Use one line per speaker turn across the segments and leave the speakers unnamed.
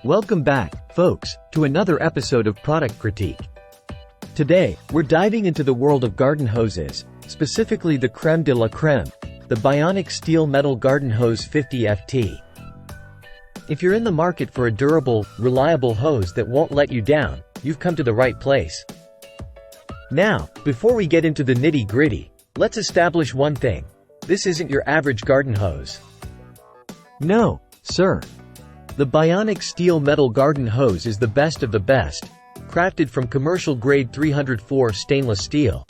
Welcome back, folks, to another episode of Product Critique. Today, we're diving into the world of garden hoses, specifically the creme de la creme, the Bionic Steel Metal Garden Hose 50FT. If you're in the market for a durable, reliable hose that won't let you down, you've come to the right place. Now, before we get into the nitty-gritty, let's establish one thing. This isn't your average garden hose. No, sir. The Bionic Steel Metal Garden Hose is the best of the best, crafted from commercial-grade 304 stainless steel.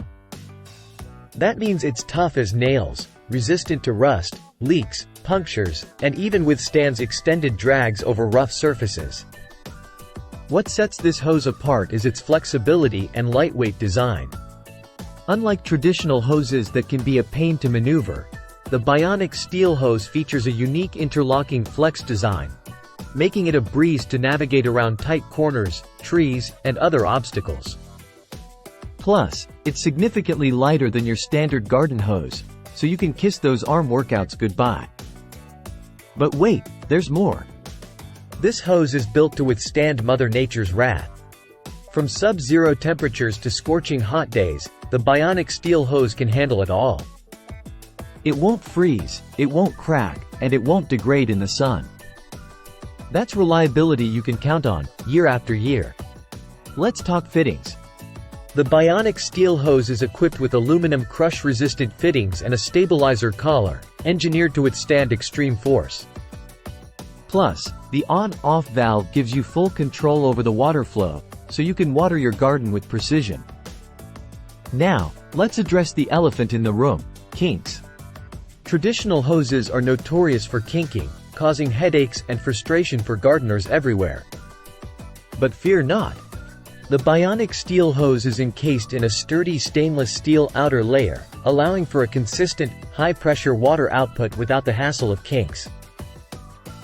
That means it's tough as nails, resistant to rust, leaks, punctures, and even withstands extended drags over rough surfaces. What sets this hose apart is its flexibility and lightweight design. Unlike traditional hoses that can be a pain to maneuver, the Bionic Steel Hose features a unique interlocking flex design, making it a breeze to navigate around tight corners, trees, and other obstacles. Plus, it's significantly lighter than your standard garden hose, so you can kiss those arm workouts goodbye. But wait, there's more. This hose is built to withstand Mother Nature's wrath. From sub-zero temperatures to scorching hot days, the Bionic Steel Hose can handle it all. It won't freeze, it won't crack, and it won't degrade in the sun. That's reliability you can count on, year after year. Let's talk fittings. The Bionic Steel Hose is equipped with aluminum crush-resistant fittings and a stabilizer collar, engineered to withstand extreme force. Plus, the on-off valve gives you full control over the water flow, so you can water your garden with precision. Now, let's address the elephant in the room, kinks. Traditional hoses are notorious for kinking, causing headaches and frustration for gardeners everywhere. But fear not. The Bionic Steel Hose is encased in a sturdy stainless steel outer layer, allowing for a consistent, high-pressure water output without the hassle of kinks.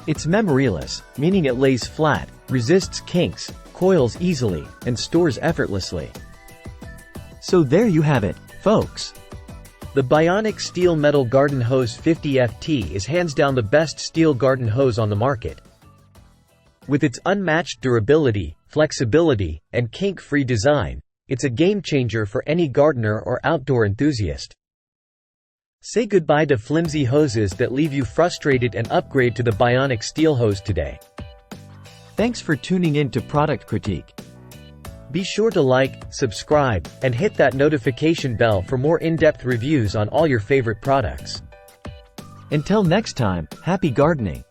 It's memoryless, meaning it lays flat, resists kinks, coils easily, and stores effortlessly. So there you have it, folks. The Bionic Steel Metal Garden Hose 50FT is hands down the best steel garden hose on the market. With its unmatched durability, flexibility, and kink-free design, it's a game-changer for any gardener or outdoor enthusiast. Say goodbye to flimsy hoses that leave you frustrated and upgrade to the Bionic Steel Hose today. Thanks for tuning in to Product Critique. Be sure to like, subscribe, and hit that notification bell for more in-depth reviews on all your favorite products. Until next time, happy gardening!